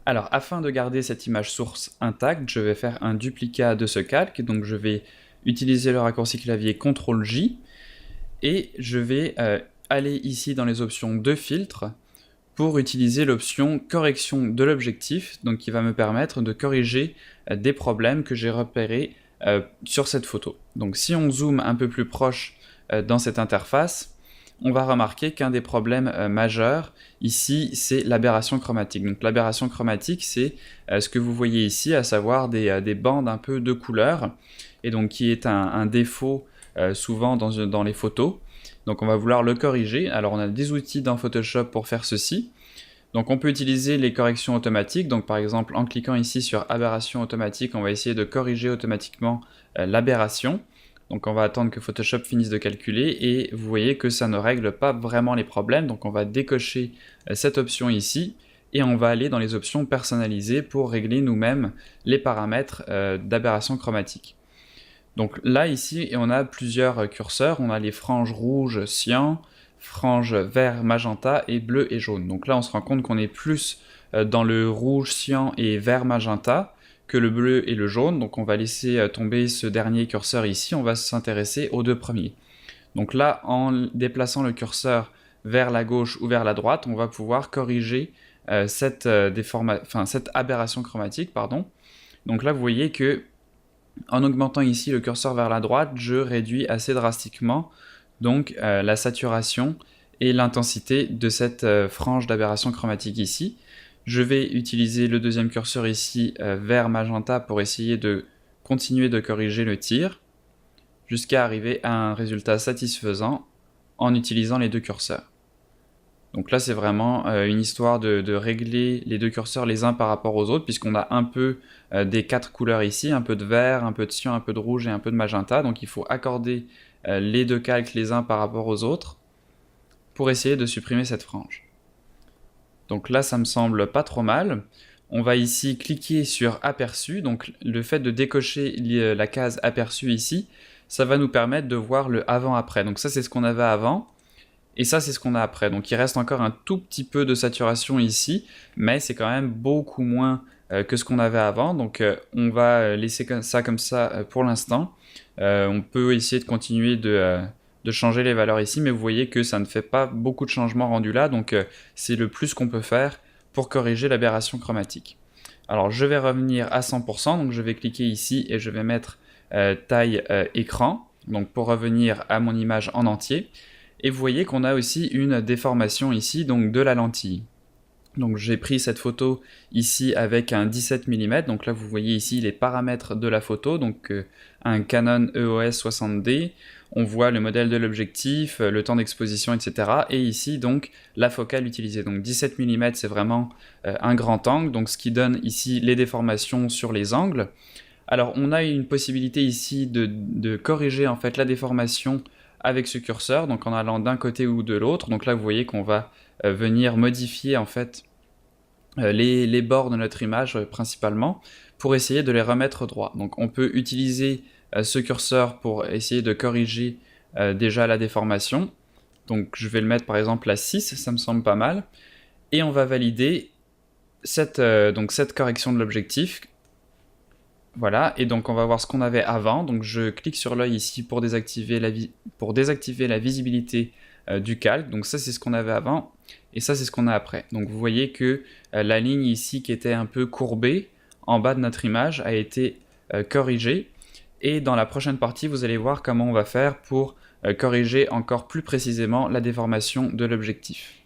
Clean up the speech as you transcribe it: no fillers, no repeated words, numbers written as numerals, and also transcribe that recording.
Alors, afin de garder cette image source intacte, je vais faire un duplicat de ce calque. Donc, je vais utiliser le raccourci clavier CTRL-J et je vais aller ici dans les options de filtre pour utiliser l'option correction de l'objectif, donc qui va me permettre de corriger des problèmes que j'ai repérés sur cette photo. Donc si on zoome un peu plus proche dans cette interface, on va remarquer qu'un des problèmes majeurs ici, c'est l'aberration chromatique. Donc l'aberration chromatique, c'est ce que vous voyez ici, à savoir des bandes un peu de couleur, et donc qui est un défaut souvent dans les photos. Donc on va vouloir le corriger. Alors on a des outils dans Photoshop pour faire ceci. Donc on peut utiliser les corrections automatiques. Donc par exemple en cliquant ici sur aberration automatique, on va essayer de corriger automatiquement l'aberration. Donc on va attendre que Photoshop finisse de calculer et vous voyez que ça ne règle pas vraiment les problèmes. Donc on va décocher cette option ici et on va aller dans les options personnalisées pour régler nous-mêmes les paramètres d'aberration chromatique. Donc là, ici, on a plusieurs curseurs. On a les franges rouge, cyan, franges vert, magenta et bleu et jaune. Donc là, on se rend compte qu'on est plus dans le rouge, cyan et vert, magenta que le bleu et le jaune. Donc on va laisser tomber ce dernier curseur ici. On va s'intéresser aux deux premiers. Donc là, en déplaçant le curseur vers la gauche ou vers la droite, on va pouvoir corriger cette aberration chromatique. Donc là, vous voyez que en augmentant ici le curseur vers la droite, je réduis assez drastiquement donc la saturation et l'intensité de cette frange d'aberration chromatique ici. Je vais utiliser le deuxième curseur ici vert magenta pour essayer de continuer de corriger le tir jusqu'à arriver à un résultat satisfaisant en utilisant les deux curseurs. Donc là, c'est vraiment une histoire de régler les deux curseurs les uns par rapport aux autres, puisqu'on a un peu des quatre couleurs ici, un peu de vert, un peu de cyan, un peu de rouge et un peu de magenta. Donc il faut accorder les deux calques les uns par rapport aux autres pour essayer de supprimer cette frange. Donc là, ça me semble pas trop mal. On va ici cliquer sur aperçu. Donc le fait de décocher la case aperçu ici, ça va nous permettre de voir le avant-après. Donc ça, c'est ce qu'on avait avant. Et ça, c'est ce qu'on a après. Donc il reste encore un tout petit peu de saturation ici, mais c'est quand même beaucoup moins que ce qu'on avait avant. Donc on va laisser ça comme ça pour l'instant. On peut essayer de continuer de changer les valeurs ici, mais vous voyez que ça ne fait pas beaucoup de changements rendus là. Donc c'est le plus qu'on peut faire pour corriger l'aberration chromatique. Alors je vais revenir à 100%. Donc je vais cliquer ici et je vais mettre taille écran. Donc pour revenir à mon image en entier. Et vous voyez qu'on a aussi une déformation ici donc de la lentille. Donc j'ai pris cette photo ici avec un 17 mm, donc là vous voyez ici les paramètres de la photo, donc un Canon EOS 60D, on voit le modèle de l'objectif, le temps d'exposition, etc. Et ici donc la focale utilisée. Donc 17 mm c'est vraiment un grand angle, donc ce qui donne ici les déformations sur les angles. Alors on a une possibilité ici de corriger en fait la déformation avec ce curseur, donc en allant d'un côté ou de l'autre. Donc là vous voyez qu'on va venir modifier en fait les bords de notre image principalement pour essayer de les remettre droits. Donc on peut utiliser ce curseur pour essayer de corriger déjà la déformation. Donc je vais le mettre par exemple à 6, ça me semble pas mal. Et on va valider cette correction de l'objectif. Voilà, et donc on va voir ce qu'on avait avant. Donc je clique sur l'œil ici pour désactiver la visibilité du calque. Donc ça c'est ce qu'on avait avant, et ça c'est ce qu'on a après. Donc vous voyez que la ligne ici qui était un peu courbée en bas de notre image a été corrigée. Et dans la prochaine partie, vous allez voir comment on va faire pour corriger encore plus précisément la déformation de l'objectif.